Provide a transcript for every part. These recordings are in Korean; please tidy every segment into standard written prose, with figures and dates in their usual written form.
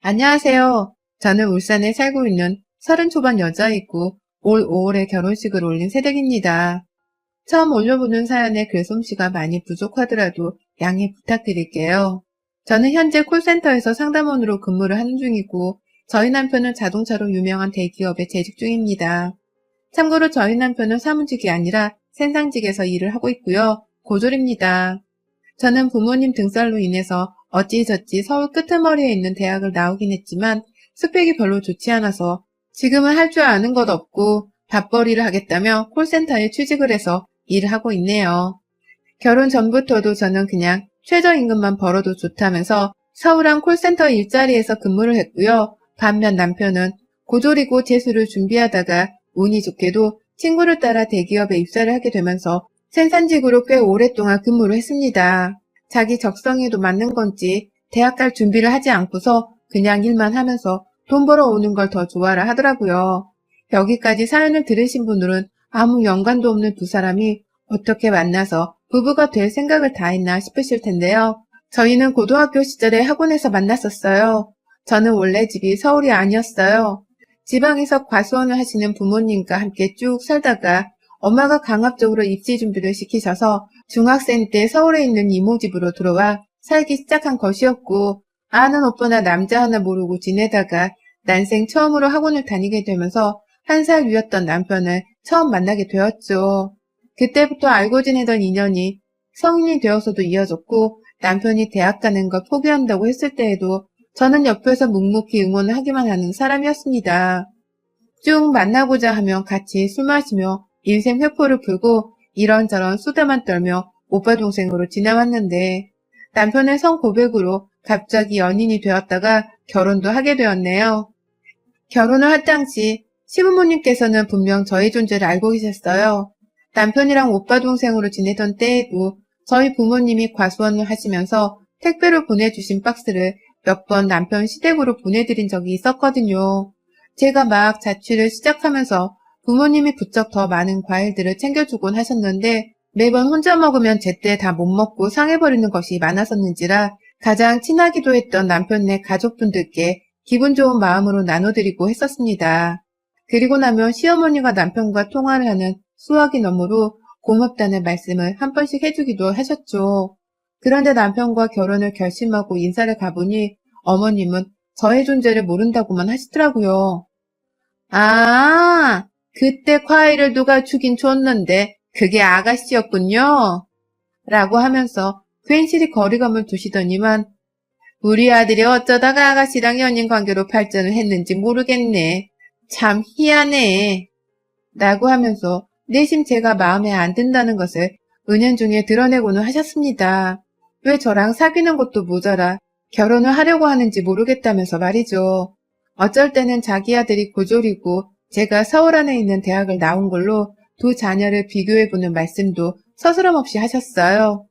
안녕하세요. 저는 울산에 살고 있는 30 초반 여자이고 올 5월에 결혼식을 올린 새댁입니다. 처음 올려보는 사연에 글솜씨가 많이 부족하더라도 양해 부탁드릴게요. 저는 현재 콜센터에서 상담원으로 근무를 하는 중이고 저희 남편은 자동차로 유명한 대기업에 재직 중입니다. 참고로 저희 남편은 사무직이 아니라 생산직에서 일을 하고 있고요. 고졸입니다. 저는 부모님 등살로 인해서 어찌저찌 서울 끄트머리에 있는 대학을 나오긴 했지만 스펙이 별로 좋지 않아서 지금은 할 줄 아는 것 없고 밥벌이를 하겠다며 콜센터에 취직을 해서 일을 하고 있네요. 결혼 전부터도 저는 그냥 최저임금만 벌어도 좋다면서 서울한 콜센터 일자리에서 근무를 했고요. 반면 남편은 고졸이고 재수를 준비하다가 운이 좋게도 친구를 따라 대기업에 입사를 하게 되면서 생산직으로 꽤 오랫동안 근무를 했습니다. 자기 적성에도 맞는 건지 대학 갈 준비를 하지 않고서 그냥 일만 하면서 돈 벌어오는 걸 더 좋아라 하더라고요. 여기까지 사연을 들으신 분들은 아무 연관도 없는 두 사람이 어떻게 만나서 부부가 될 생각을 다 했나 싶으실 텐데요. 저희는 고등학교 시절에 학원에서 만났었어요. 저는 원래 집이 서울이 아니었어요. 지방에서 과수원을 하시는 부모님과 함께 쭉 살다가 엄마가 강압적으로 입시 준비를 시키셔서 중학생 때 서울에 있는 이모 집으로 들어와 살기 시작한 것이었고 아는 오빠나 남자 하나 모르고 지내다가 난생 처음으로 학원을 다니게 되면서 1살 위였던 남편을 처음 만나게 되었죠. 그때부터 알고 지내던 인연이 성인이 되어서도 이어졌고 남편이 대학 가는 걸 포기한다고 했을 때에도 저는 옆에서 묵묵히 응원을 하기만 하는 사람이었습니다. 쭉 만나고자 하면 같이 술 마시며 인생 회포를 풀고 이런저런 수다만 떨며 오빠 동생으로 지내왔는데 남편의 성고백으로 갑자기 연인이 되었다가 결혼도 하게 되었네요. 결혼을 할 당시 시부모님께서는 분명 저의 존재를 알고 계셨어요. 남편이랑 오빠 동생으로 지내던 때에도 저희 부모님이 과수원을 하시면서 택배로 보내주신 박스를 몇 번 남편 시댁으로 보내드린 적이 있었거든요. 제가 막 자취를 시작하면서 부모님이 부쩍 더 많은 과일들을 챙겨주곤 하셨는데 매번 혼자 먹으면 제때 다 못 먹고 상해버리는 것이 많았었는지라 가장 친하기도 했던 남편네 가족분들께 기분 좋은 마음으로 나눠드리고 했었습니다. 그리고 나면 시어머니가 남편과 통화를 하는 수화기 너머로 고맙다는 말씀을 한 번씩 해주기도 하셨죠. 그런데 남편과 결혼을 결심하고 인사를 가보니 어머님은 저의 존재를 모른다고만 하시더라고요. 아, 그때 과일을 누가 주긴 줬는데 그게 아가씨였군요. 라고 하면서 괜시리 거리감을 두시더니만 우리 아들이 어쩌다가 아가씨랑 연인 관계로 발전을 했는지 모르겠네. 참 희한해. 라고 하면서 내심 제가 마음에 안 든다는 것을 은연중에 드러내고는 하셨습니다. 왜 저랑 사귀는 것도 모자라 결혼을 하려고 하는지 모르겠다면서 말이죠. 어쩔 때는 자기 아들이 고졸이고 제가 서울 안에 있는 대학을 나온 걸로 두 자녀를 비교해보는 말씀도 서스럼없이 하셨어요.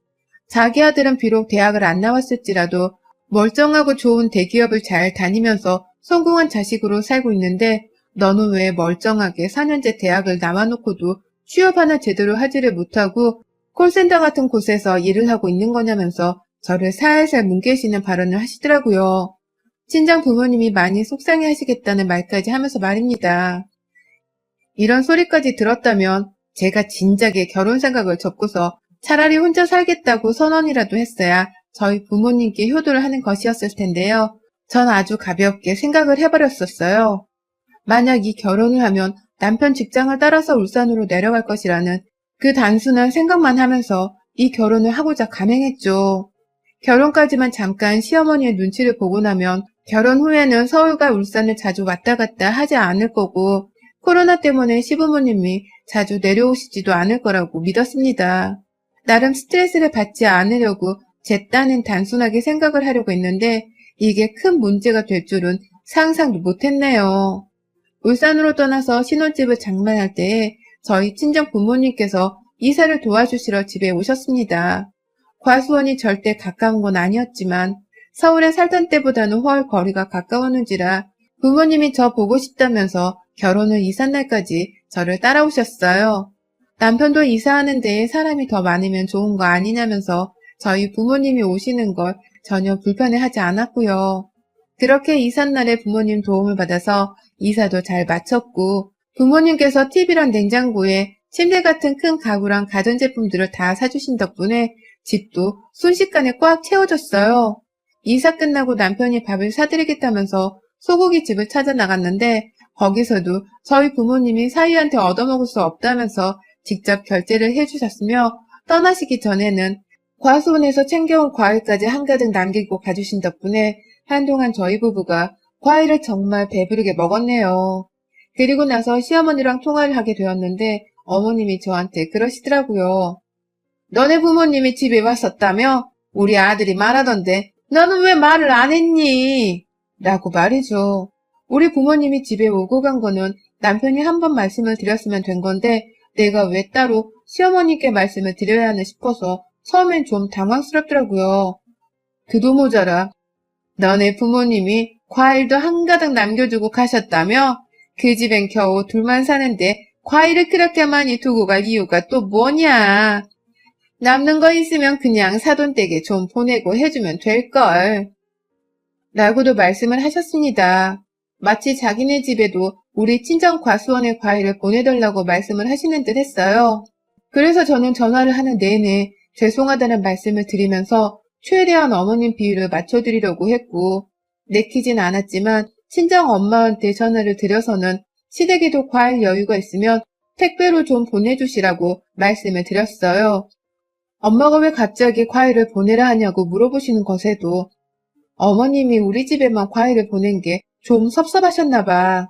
자기 아들은 비록 대학을 안 나왔을지라도 멀쩡하고 좋은 대기업을 잘 다니면서 성공한 자식으로 살고 있는데 너는 왜 멀쩡하게 4년제 대학을 나와놓고도 취업 하나 제대로 하지를 못하고 콜센터 같은 곳에서 일을 하고 있는 거냐면서 저를 살살 뭉개시는 발언을 하시더라고요. 친정 부모님이 많이 속상해 하시겠다는 말까지 하면서 말입니다. 이런 소리까지 들었다면 제가 진작에 결혼 생각을 접고서 차라리 혼자 살겠다고 선언이라도 했어야 저희 부모님께 효도를 하는 것이었을 텐데요. 전 아주 가볍게 생각을 해버렸었어요. 만약 이 결혼을 하면 남편 직장을 따라서 울산으로 내려갈 것이라는 그 단순한 생각만 하면서 이 결혼을 하고자 감행했죠. 결혼까지만 잠깐 시어머니의 눈치를 보고 나면 결혼 후에는 서울과 울산을 자주 왔다 갔다 하지 않을 거고 코로나 때문에 시부모님이 자주 내려오시지도 않을 거라고 믿었습니다. 나름 스트레스를 받지 않으려고 제 딴엔 단순하게 생각을 하려고 했는데 이게 큰 문제가 될 줄은 상상도 못했네요. 울산으로 떠나서 신혼집을 장만할 때에 저희 친정 부모님께서 이사를 도와주시러 집에 오셨습니다. 과수원이 절대 가까운 건 아니었지만 서울에 살던 때보다는 훨 거리가 가까웠는지라 부모님이 저 보고 싶다면서 결혼을 이삿날까지 저를 따라오셨어요. 남편도 이사하는 데에 사람이 더 많으면 좋은 거 아니냐면서 저희 부모님이 오시는 걸 전혀 불편해하지 않았고요. 그렇게 이삿날에 부모님 도움을 받아서 이사도 잘 마쳤고 부모님께서 TV랑 냉장고에 침대 같은 큰 가구랑 가전제품들을 다 사주신 덕분에 집도 순식간에 꽉 채워졌어요. 이사 끝나고 남편이 밥을 사드리겠다면서 소고기 집을 찾아 나갔는데 거기서도 저희 부모님이 사위한테 얻어먹을 수 없다면서 직접 결제를 해주셨으며 떠나시기 전에는 과수원에서 챙겨온 과일까지 한가득 남기고 가주신 덕분에 한동안 저희 부부가 과일을 정말 배부르게 먹었네요. 그리고 나서 시어머니랑 통화를 하게 되었는데 어머님이 저한테 그러시더라고요. 너네 부모님이 집에 왔었다며? 우리 아들이 말하던데 너는 왜 말을 안 했니? 라고 말이죠. 우리 부모님이 집에 오고 간 거는 남편이 한 번 말씀을 드렸으면 된 건데 내가 왜 따로 시어머니께 말씀을 드려야 하나 싶어서 처음엔 좀 당황스럽더라고요. 그도 모자라 너네 부모님이 과일도 한가득 남겨주고 가셨다며? 그 집엔 겨우 둘만 사는데 과일을 그렇게 많이 두고 갈 이유가 또 뭐냐? 남는 거 있으면 그냥 사돈댁에 좀 보내고 해주면 될걸. 라고도 말씀을 하셨습니다. 마치 자기네 집에도 우리 친정 과수원의 과일을 보내달라고 말씀을 하시는 듯 했어요. 그래서 저는 전화를 하는 내내 죄송하다는 말씀을 드리면서 최대한 어머님 비율을 맞춰드리려고 했고 내키진 않았지만 친정 엄마한테 전화를 드려서는 시댁에도 과일 여유가 있으면 택배로 좀 보내주시라고 말씀을 드렸어요. 엄마가 왜 갑자기 과일을 보내라 하냐고 물어보시는 것에도 어머님이 우리 집에만 과일을 보낸 게 좀 섭섭하셨나 봐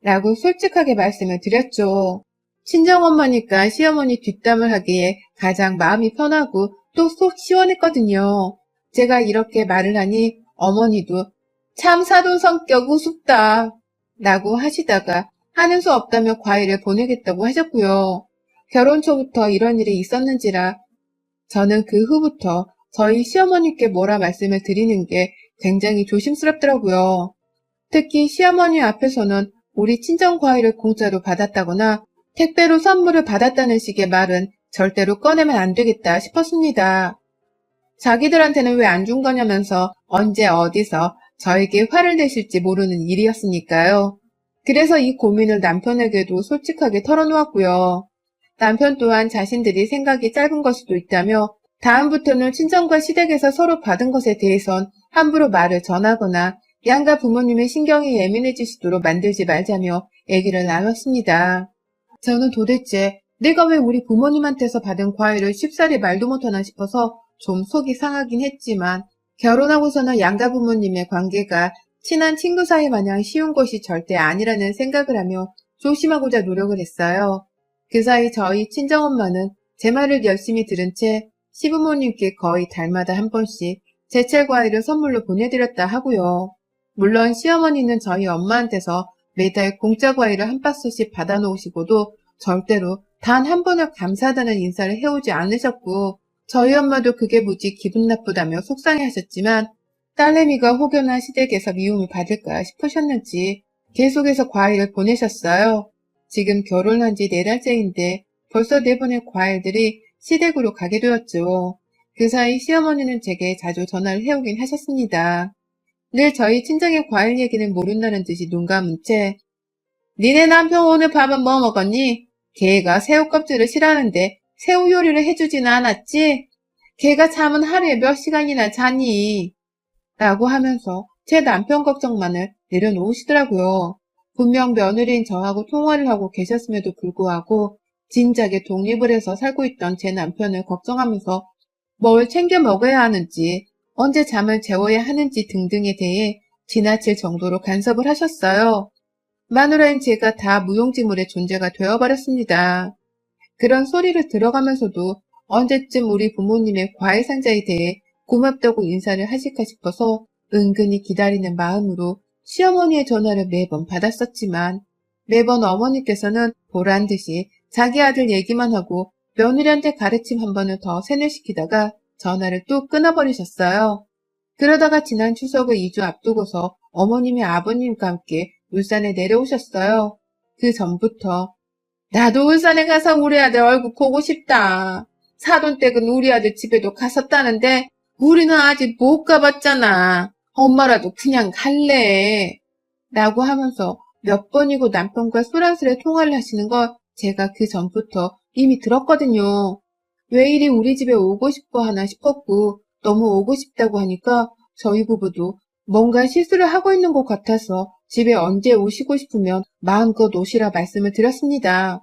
라고 솔직하게 말씀을 드렸죠. 친정엄마니까 시어머니 뒷담을 하기에 가장 마음이 편하고 또 속 시원했거든요. 제가 이렇게 말을 하니 어머니도 참 사돈 성격 우습다 라고 하시다가 하는 수 없다며 과일을 보내겠다고 하셨고요. 결혼 초부터 이런 일이 있었는지라 저는 그 후부터 저희 시어머니께 뭐라 말씀을 드리는 게 굉장히 조심스럽더라고요. 특히 시어머니 앞에서는 우리 친정 과일을 공짜로 받았다거나 택배로 선물을 받았다는 식의 말은 절대로 꺼내면 안 되겠다 싶었습니다. 자기들한테는 왜 안 준 거냐면서 언제 어디서 저에게 화를 내실지 모르는 일이었으니까요. 그래서 이 고민을 남편에게도 솔직하게 털어놓았고요. 남편 또한 자신들이 생각이 짧은 걸 수도 있다며 다음부터는 친정과 시댁에서 서로 받은 것에 대해선 함부로 말을 전하거나 양가 부모님의 신경이 예민해지시도록 만들지 말자며 얘기를 나눴습니다. 저는 도대체 내가 왜 우리 부모님한테서 받은 과일을 쉽사리 말도 못하나 싶어서 좀 속이 상하긴 했지만 결혼하고서는 양가 부모님의 관계가 친한 친구 사이 마냥 쉬운 것이 절대 아니라는 생각을 하며 조심하고자 노력을 했어요. 그 사이 저희 친정엄마는 제 말을 열심히 들은 채 시부모님께 거의 달마다 한 번씩 제철 과일을 선물로 보내드렸다 하고요. 물론 시어머니는 저희 엄마한테서 매달 공짜 과일을 한 박스씩 받아놓으시고도 절대로 단 한 번을 감사하다는 인사를 해오지 않으셨고 저희 엄마도 그게 무지 기분 나쁘다며 속상해하셨지만 딸내미가 혹여나 시댁에서 미움을 받을까 싶으셨는지 계속해서 과일을 보내셨어요. 지금 결혼한 지 4달째인데 벌써 4번의 과일들이 시댁으로 가게 되었죠. 그 사이 시어머니는 제게 자주 전화를 해오긴 하셨습니다. 늘 저희 친정의 과일 얘기는 모른다는 듯이 눈 감은 채 니네 남편 오늘 밥은 뭐 먹었니? 걔가 새우 껍질을 싫어하는데 새우 요리를 해주지는 않았지? 걔가 잠은 하루에 몇 시간이나 자니? 라고 하면서 제 남편 걱정만을 내려놓으시더라고요. 분명 며느리인 저하고 통화를 하고 계셨음에도 불구하고 진작에 독립을 해서 살고 있던 제 남편을 걱정하면서 뭘 챙겨 먹어야 하는지, 언제 잠을 재워야 하는지 등등에 대해 지나칠 정도로 간섭을 하셨어요. 마누라인 제가 다 무용지물의 존재가 되어버렸습니다. 그런 소리를 들어가면서도 언제쯤 우리 부모님의 과일 상자에 대해 고맙다고 인사를 하실까 싶어서 은근히 기다리는 마음으로 시어머니의 전화를 매번 받았었지만 매번 어머니께서는 보란듯이 자기 아들 얘기만 하고 며느리한테 가르침 한 번을 더 세뇌시키다가 전화를 뚝 끊어버리셨어요. 그러다가 지난 추석을 2주 앞두고서 어머님이 아버님과 함께 울산에 내려오셨어요. 그 전부터 나도 울산에 가서 우리 아들 얼굴 보고 싶다. 사돈댁은 우리 아들 집에도 갔었다는데 우리는 아직 못 가봤잖아. 엄마라도 그냥 갈래. 라고 하면서 몇 번이고 남편과 소란스레 통화를 하시는 걸 제가 그 전부터 이미 들었거든요. 왜 이리 우리 집에 오고 싶어 하나 싶었고 너무 오고 싶다고 하니까 저희 부부도 뭔가 실수를 하고 있는 것 같아서 집에 언제 오시고 싶으면 마음껏 오시라 말씀을 드렸습니다.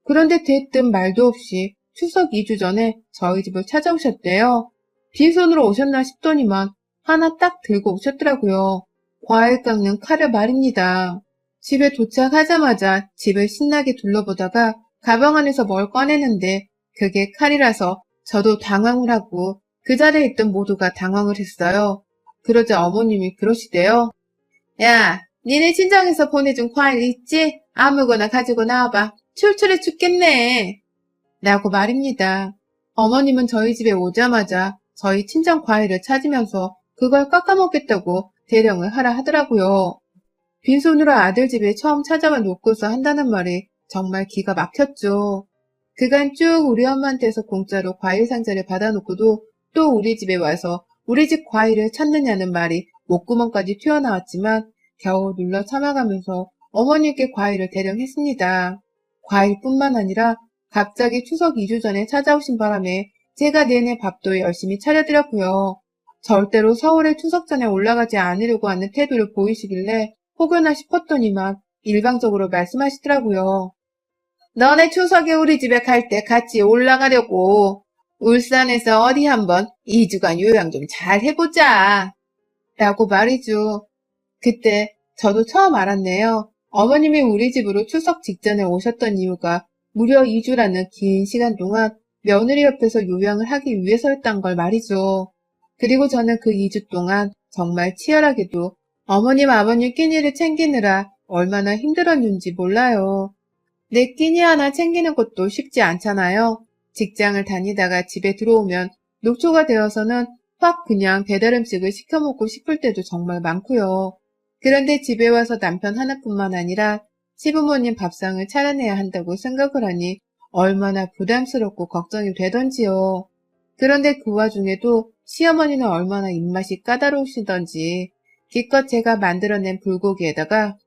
그런데 대뜸 말도 없이 추석 2주 전에 저희 집을 찾아오셨대요. 빈손으로 오셨나 싶더니만 하나 딱 들고 오셨더라고요. 과일 깎는 칼을 말입니다. 집에 도착하자마자 집을 신나게 둘러보다가 가방 안에서 뭘 꺼내는데 그게 칼이라서 저도 당황을 하고 그 자리에 있던 모두가 당황을 했어요. 그러자 어머님이 그러시대요. 야, 니네 친정에서 보내준 과일 있지? 아무거나 가지고 나와봐. 출출해 죽겠네. 라고 말입니다. 어머님은 저희 집에 오자마자 저희 친정 과일을 찾으면서 그걸 깎아먹겠다고 대령을 하라 하더라고요. 빈손으로 아들 집에 처음 찾아와 놓고서 한다는 말이 정말 기가 막혔죠. 그간 쭉 우리 엄마한테서 공짜로 과일 상자를 받아놓고도 또 우리 집에 와서 우리 집 과일을 찾느냐는 말이 목구멍까지 튀어나왔지만 겨우 눌러 참아가면서 어머니께 과일을 대령했습니다. 과일뿐만 아니라 갑자기 추석 2주 전에 찾아오신 바람에 제가 내내 밥도 열심히 차려드렸고요. 절대로 서울에 추석 전에 올라가지 않으려고 하는 태도를 보이시길래 혹여나 싶었더니만 일방적으로 말씀하시더라고요. 너네 추석에 우리 집에 갈 때 같이 올라가려고. 울산에서 어디 한번 2주간 요양 좀 잘 해보자. 라고 말이죠. 그때 저도 처음 알았네요. 어머님이 우리 집으로 추석 직전에 오셨던 이유가 무려 2주라는 긴 시간 동안 며느리 옆에서 요양을 하기 위해서였단 걸 말이죠. 그리고 저는 그 2주 동안 정말 치열하게도 어머님 아버님 끼니를 챙기느라 얼마나 힘들었는지 몰라요. 내 끼니 하나 챙기는 것도 쉽지 않잖아요. 직장을 다니다가 집에 들어오면 녹초가 되어서는 확 그냥 배달 음식을 시켜 먹고 싶을 때도 정말 많고요. 그런데 집에 와서 남편 하나뿐만 아니라 시부모님 밥상을 차려내야 한다고 생각을 하니 얼마나 부담스럽고 걱정이 되던지요. 그런데 그 와중에도 시어머니는 얼마나 입맛이 까다로우시던지 기껏 제가 만들어낸 불고기에다가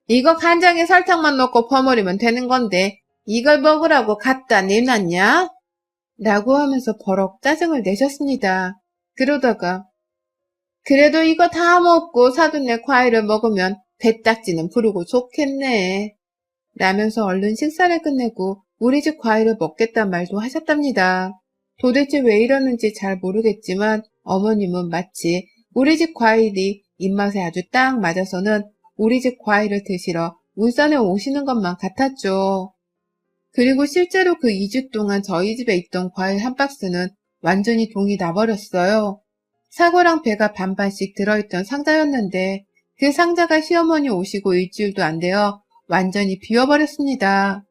이거 간장에 설탕만 넣고 버무리면 되는 건데 이걸 먹으라고 갖다 내놨냐? 라고 하면서 버럭 짜증을 내셨습니다. 그러다가 그래도 이거 다 먹고 사돈 내 과일을 먹으면 배딱지는 부르고 좋겠네. 라면서 얼른 식사를 끝내고 우리 집 과일을 먹겠단 말도 하셨답니다. 도대체 왜 이러는지 잘 모르겠지만 어머님은 마치 우리 집 과일이 입맛에 아주 딱 맞아서는 우리 집 과일을 드시러 울산에 오시는 것만 같았죠. 그리고 실제로 그 2주 동안 저희 집에 있던 과일 한 박스는 완전히 동이 나버렸어요. 사과랑 배가 반반씩 들어있던 상자였는데 그 상자가 시어머니 오시고 일주일도 안 되어 완전히 비워버렸습니다.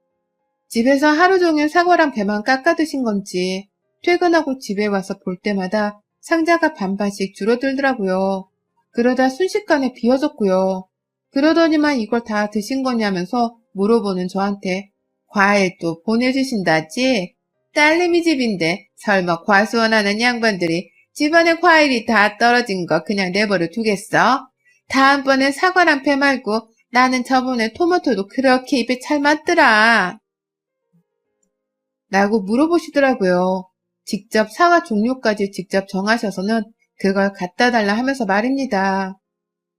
집에서 하루 종일 사과랑 배만 깎아 드신 건지 퇴근하고 집에 와서 볼 때마다 상자가 반반씩 줄어들더라고요. 그러다 순식간에 비워졌고요. 그러더니만 이걸 다 드신 거냐면서 물어보는 저한테 과일 또 보내주신다지? 딸내미 집인데 설마 과수원하는 양반들이 집안에 과일이 다 떨어진 거 그냥 내버려 두겠어? 다음번엔 사과랑 배 말고 나는 저번에 토마토도 그렇게 입에 잘 맞더라. 라고 물어보시더라고요. 직접 사과 종류까지 직접 정하셔서는 그걸 갖다 달라 하면서 말입니다.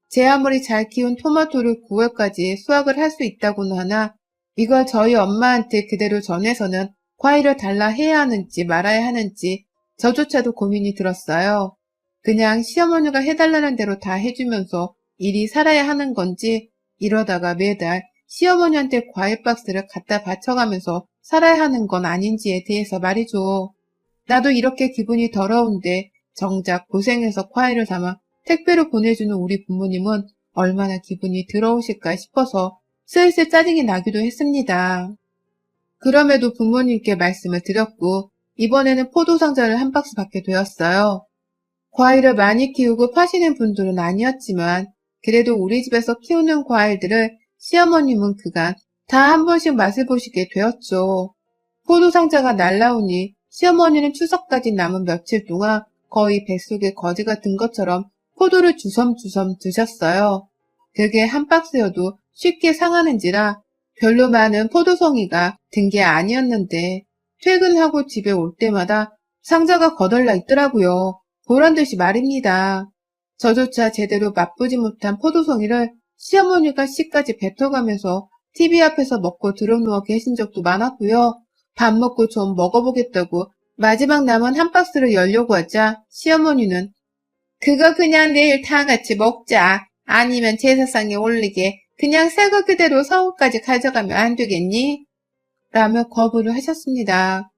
제 아무리 잘 키운 토마토를 9월까지 수확을 할 수 있다고는 하나 이걸 저희 엄마한테 그대로 전해서는 과일을 달라 해야 하는지 말아야 하는지 저조차도 고민이 들었어요. 그냥 시어머니가 해달라는 대로 다 해주면서 일이 살아야 하는 건지 이러다가 매달 시어머니한테 과일 박스를 갖다 바쳐가면서 살아야 하는 건 아닌지에 대해서 말이죠. 나도 이렇게 기분이 더러운데 정작 고생해서 과일을 담아 택배로 보내주는 우리 부모님은 얼마나 기분이 더러우실까 싶어서 슬슬 짜증이 나기도 했습니다. 그럼에도 부모님께 말씀을 드렸고 이번에는 포도 상자를 한 박스 받게 되었어요. 과일을 많이 키우고 파시는 분들은 아니었지만 그래도 우리 집에서 키우는 과일들을 시어머님은 그간 다 한 번씩 맛을 보시게 되었죠. 포도 상자가 날라오니 시어머니는 추석까지 남은 며칠 동안 거의 뱃속에 거지가 든 것처럼 포도를 주섬주섬 드셨어요. 그게 한 박스여도 쉽게 상하는지라 별로 많은 포도송이가 든 게 아니었는데 퇴근하고 집에 올 때마다 상자가 거덜나 있더라고요. 보란듯이 말입니다. 저조차 제대로 맛보지 못한 포도송이를 시어머니가 씨까지 뱉어가면서 TV 앞에서 먹고 들어누워 계신 적도 많았고요. 밥 먹고 좀 먹어보겠다고 마지막 남은 한 박스를 열려고 하자 시어머니는 그거 그냥 내일 다 같이 먹자. 아니면 제사상에 올리게 그냥 새거 그대로 서울까지 가져가면 안 되겠니? 라며 거부를 하셨습니다.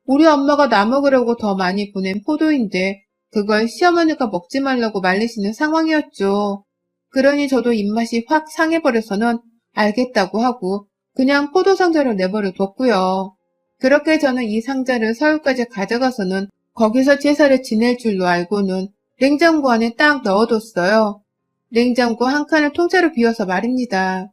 우리 엄마가 나 먹으려고 더 많이 보낸 포도인데 그걸 시어머니가 먹지 말라고 말리시는 상황이었죠. 그러니 저도 입맛이 확 상해버려서는 알겠다고 하고 그냥 포도 상자를 내버려 뒀고요. 그렇게 저는 이 상자를 서울까지 가져가서는 거기서 제사를 지낼 줄로 알고는 냉장고 안에 딱 넣어뒀어요. 냉장고 한 칸을 통째로 비워서 말입니다.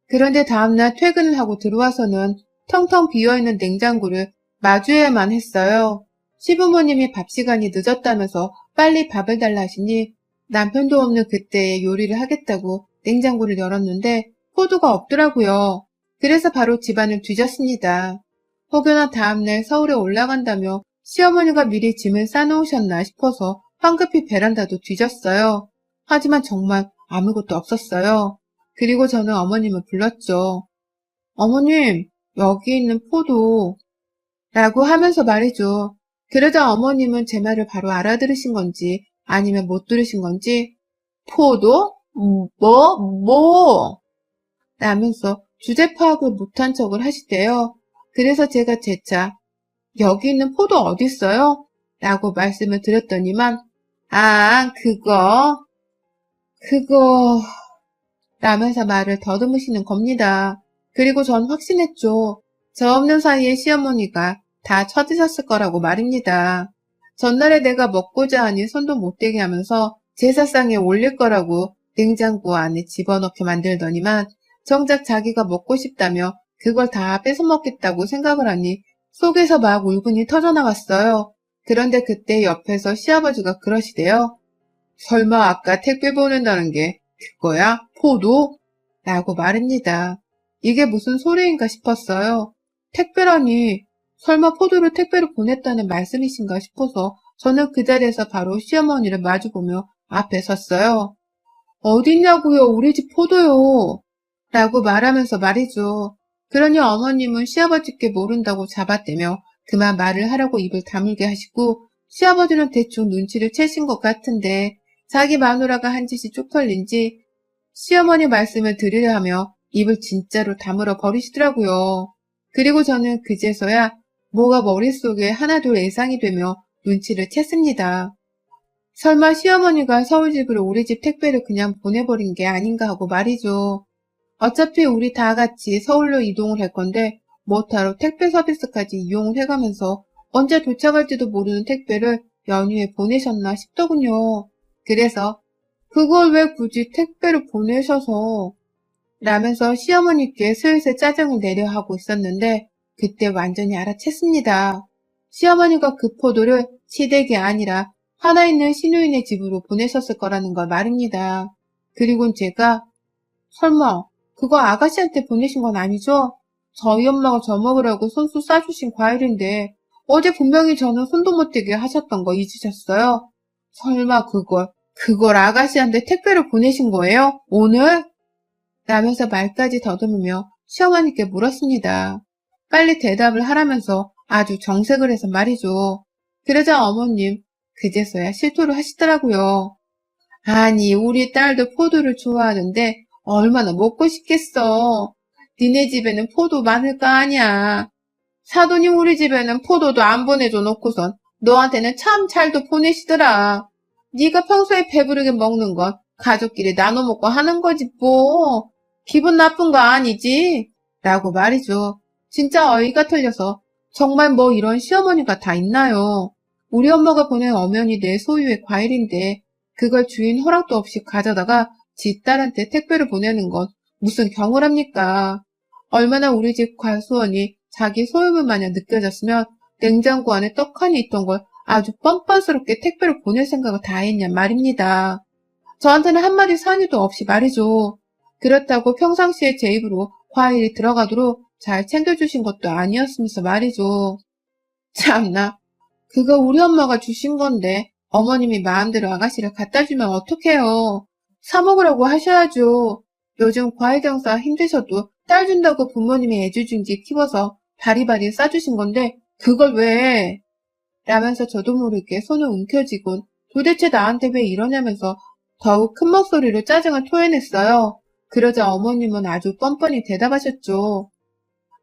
그런데 다음날 퇴근을 하고 들어와서는 텅텅 비어있는 냉장고를 마주해야만 했어요. 시부모님이 밥 시간이 늦었다면서 빨리 밥을 달라 하시니 남편도 없는 그때에 요리를 하겠다고 냉장고를 열었는데 포도가 없더라고요. 그래서 바로 집안을 뒤졌습니다. 혹여나 다음날 서울에 올라간다며 시어머니가 미리 짐을 싸놓으셨나 싶어서 황급히 베란다도 뒤졌어요. 하지만 정말 아무것도 없었어요. 그리고 저는 어머님을 불렀죠. 어머님, 여기 있는 포도 라고 하면서 말이죠. 그러자 어머님은 제 말을 바로 알아들으신 건지 아니면 못 들으신 건지 포도? 뭐? 라면서 주제 파악을 못한 척을 하시대요. 그래서 제가 재차 여기 있는 포도 어딨어요? 라고 말씀을 드렸더니만 그거 라면서 말을 더듬으시는 겁니다. 그리고 전 확신했죠. 저 없는 사이에 시어머니가 다 쳐드셨을 거라고 말입니다. 전날에 내가 먹고자 하니 손도 못 대게 하면서 제사상에 올릴 거라고 냉장고 안에 집어넣게 만들더니만 정작 자기가 먹고 싶다며 그걸 다 뺏어먹겠다고 생각을 하니 속에서 막 울분이 터져나왔어요. 그런데 그때 옆에서 시아버지가 그러시대요. 설마 아까 택배 보낸다는 게 그거야? 포도? 라고 말입니다. 이게 무슨 소리인가 싶었어요. 택배라니 설마 포도를 택배로 보냈다는 말씀이신가 싶어서 저는 그 자리에서 바로 시어머니를 마주보며 앞에 섰어요. 어딨냐고요? 우리 집 포도요. 라고 말하면서 말이죠. 그러니 어머님은 시아버지께 모른다고 잡아떼며 그만 말을 하라고 입을 다물게 하시고 시아버지는 대충 눈치를 채신 것 같은데 자기 마누라가 한 짓이 쪽팔린지 시어머니 말씀을 들으려 하며 입을 진짜로 다물어 버리시더라고요. 그리고 저는 그제서야 뭐가 머릿속에 하나둘 예상이 되며 눈치를 챘습니다. 설마 시어머니가 서울집으로 우리 집 택배를 그냥 보내버린 게 아닌가 하고 말이죠. 어차피 우리 다 같이 서울로 이동을 할 건데 뭐하러 택배 서비스까지 이용을 해가면서 언제 도착할지도 모르는 택배를 연휴에 보내셨나 싶더군요. 그래서 그걸 왜 굳이 택배로 보내셔서 라면서 시어머니께 슬슬 짜증을 내려 하고 있었는데 그때 완전히 알아챘습니다. 시어머니가 그 포도를 시댁이 아니라 하나 있는 시누이네 집으로 보내셨을 거라는 걸 말입니다. 그리고는 제가 설마 그거 아가씨한테 보내신 건 아니죠? 저희 엄마가 저 먹으라고 손수 싸주신 과일인데 어제 분명히 저는 손도 못 대게 하셨던 거 잊으셨어요? 설마 그걸 아가씨한테 택배로 보내신 거예요? 오늘? 라면서 말까지 더듬으며 시어머니께 물었습니다. 빨리 대답을 하라면서 아주 정색을 해서 말이죠. 그러자 어머님 그제서야 실토를 하시더라고요. 아니 우리 딸도 포도를 좋아하는데 얼마나 먹고 싶겠어. 니네 집에는 포도 많을 거 아니야. 사돈이 우리 집에는 포도도 안 보내줘 놓고선 너한테는 참 잘도 보내시더라. 네가 평소에 배부르게 먹는 건 가족끼리 나눠 먹고 하는 거지 뭐. 기분 나쁜 거 아니지? 라고 말이죠. 진짜 어이가 틀려서 정말 뭐 이런 시어머니가 다 있나요? 우리 엄마가 보낸 엄연히 내 소유의 과일인데 그걸 주인 허락도 없이 가져다가 지 딸한테 택배를 보내는 건 무슨 경우랍니까? 얼마나 우리 집 과수원이 자기 소유물 마냥 느껴졌으면 냉장고 안에 떡하니 있던 걸 아주 뻔뻔스럽게 택배로 보낼 생각을 다 했냔 말입니다. 저한테는 한마디 상의도 없이 말이죠. 그렇다고 평상시에 제 입으로 과일이 들어가도록 잘 챙겨주신 것도 아니었으면서 말이죠. 참나, 그거 우리 엄마가 주신 건데 어머님이 마음대로 아가씨를 갖다 주면 어떡해요. 사 먹으라고 하셔야죠. 요즘 과일 장사 힘드셔도 딸 준다고 부모님이 애지중지 키워서 바리바리 싸주신 건데 그걸 왜? 라면서 저도 모르게 손을 움켜쥐곤 도대체 나한테 왜 이러냐면서 더욱 큰 목소리로 짜증을 토해냈어요. 그러자 어머님은 아주 뻔뻔히 대답하셨죠.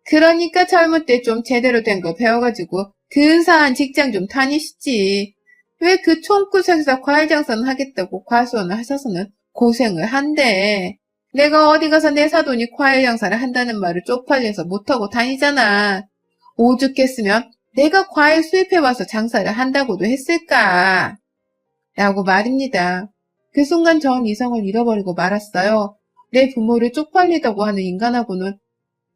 그러니까 젊을 때 좀 제대로 된 거 배워가지고 근사한 직장 좀 다니시지. 왜 그 총구석에서 과일 장사는 하겠다고 과수원을 하셔서는 고생을 한대. 내가 어디 가서 내 사돈이 과일 장사를 한다는 말을 쪽팔려서 못하고 다니잖아. 오죽했으면 내가 과일 수입해와서 장사를 한다고도 했을까? 라고 말입니다. 그 순간 전 이성을 잃어버리고 말았어요. 내 부모를 쪽팔리다고 하는 인간하고는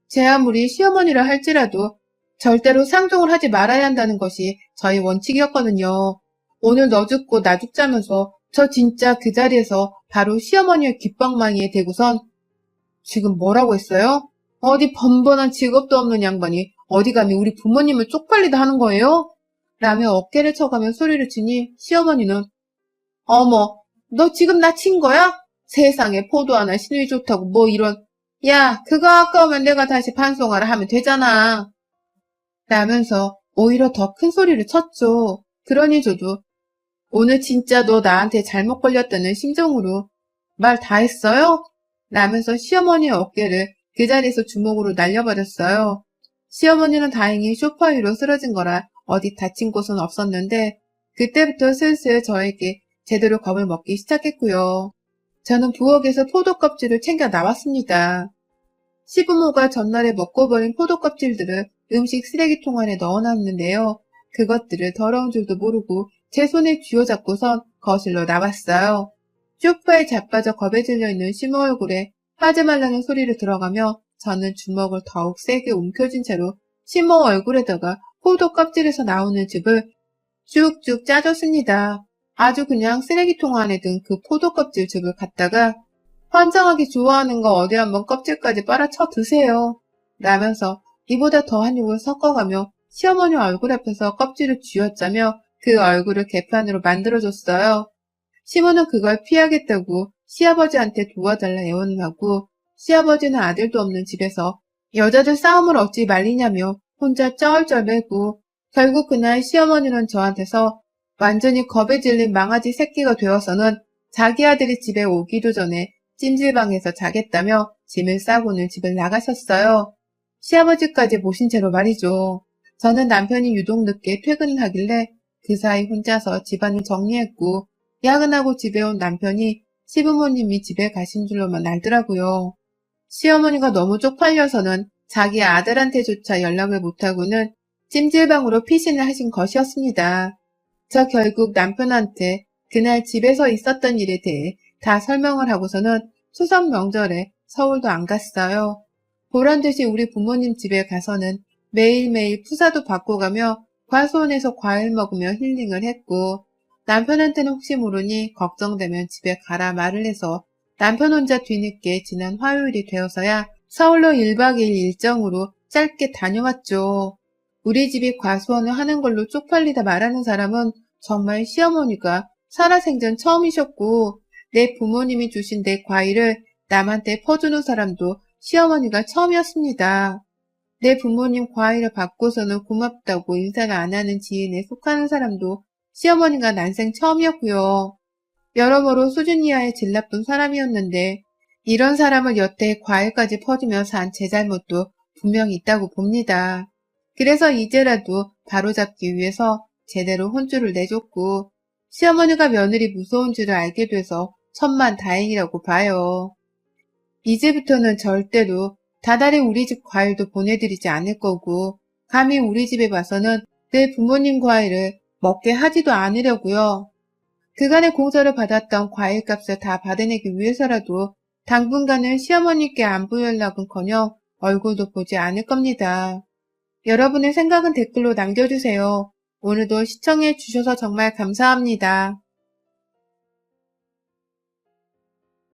제 아무리 시어머니라 할지라도 절대로 상종을 하지 말아야 한다는 것이 저희 원칙이었거든요. 오늘 너 죽고 나 죽자면서 저 진짜 그 자리에서 바로 시어머니의 귓방망이에 대고선 지금 뭐라고 했어요? 어디 번번한 직업도 없는 양반이 어디 감히 우리 부모님을 쪽팔리다 하는 거예요? 라며 어깨를 쳐가며 소리를 치니 시어머니는 어머, 너 지금 나 친 거야? 세상에 포도 하나 신이 좋다고 뭐 이런. 야, 그거 아까우면 내가 다시 반송하라 하면 되잖아. 라면서 오히려 더 큰 소리를 쳤죠. 그러니 저도 오늘 진짜 너 나한테 잘못 걸렸다는 심정으로 말 다 했어요? 라면서 시어머니의 어깨를 그 자리에서 주먹으로 날려버렸어요. 시어머니는 다행히 소파 위로 쓰러진 거라 어디 다친 곳은 없었는데 그때부터 슬슬 저에게 제대로 겁을 먹기 시작했고요. 저는 부엌에서 포도 껍질을 챙겨 나왔습니다. 시부모가 전날에 먹고 버린 포도 껍질들을 음식 쓰레기통 안에 넣어놨는데요. 그것들을 더러운 줄도 모르고 제 손에 쥐어잡고선 거실로 나왔어요. 소파에 자빠져 겁에 질려 있는 시모 얼굴에 하지 말라는 소리를 들어가며 저는 주먹을 더욱 세게 움켜쥔 채로 시모 얼굴에다가 포도 껍질에서 나오는 즙을 쭉쭉 짜줬습니다. 아주 그냥 쓰레기통 안에 든 그 포도 껍질 즙을 갖다가 환장하게 좋아하는 거 어디 한번 껍질까지 빨아쳐 드세요. 라면서 이보다 더한 욕을 섞어가며 시어머니 얼굴 앞에서 껍질을 쥐어짜며 그 얼굴을 개판으로 만들어줬어요. 시모는 그걸 피하겠다고 시아버지한테 도와달라 애원을 하고 시아버지는 아들도 없는 집에서 여자들 싸움을 어찌 말리냐며 혼자 쩔쩔매고 결국 그날 시어머니는 저한테서 완전히 겁에 질린 망아지 새끼가 되어서는 자기 아들이 집에 오기도 전에 찜질방에서 자겠다며 짐을 싸고는 집을 나가셨어요. 시아버지까지 모신 채로 말이죠. 저는 남편이 유독 늦게 퇴근을 하길래 그 사이 혼자서 집안을 정리했고 야근하고 집에 온 남편이 시부모님이 집에 가신 줄로만 알더라고요. 시어머니가 너무 쪽팔려서는 자기 아들한테조차 연락을 못하고는 찜질방으로 피신을 하신 것이었습니다. 저 결국 남편한테 그날 집에서 있었던 일에 대해 다 설명을 하고서는 추석 명절에 서울도 안 갔어요. 보란듯이 우리 부모님 집에 가서는 매일매일 푸사도 바꿔가며 과수원에서 과일 먹으며 힐링을 했고 남편한테는 혹시 모르니 걱정되면 집에 가라 말을 해서 남편 혼자 뒤늦게 지난 화요일이 되어서야 서울로 1박 2일 일정으로 짧게 다녀왔죠. 우리 집이 과수원을 하는 걸로 쪽팔리다 말하는 사람은 정말 시어머니가 살아생전 처음이셨고 내 부모님이 주신 내 과일을 남한테 퍼주는 사람도 시어머니가 처음이었습니다. 내 부모님 과일을 받고서는 고맙다고 인사를 안 하는 지인에 속하는 사람도 시어머니가 난생 처음이었고요. 여러모로 수준 이하의 질 나쁜 사람이었는데 이런 사람을 여태 과일까지 퍼주며 산 제 잘못도 분명히 있다고 봅니다. 그래서 이제라도 바로잡기 위해서 제대로 혼쭐을 내줬고 시어머니가 며느리 무서운 줄을 알게 돼서 천만 다행이라고 봐요. 이제부터는 절대로 다달이 우리 집 과일도 보내드리지 않을 거고 감히 우리 집에 와서는 내 부모님 과일을 먹게 하지도 않으려고요. 그간의 공서를 받았던 과일값을 다 받아내기 위해서라도 당분간은 시어머니께 안부 연락은커녕 얼굴도 보지 않을 겁니다. 여러분의 생각은 댓글로 남겨주세요. 오늘도 시청해 주셔서 정말 감사합니다.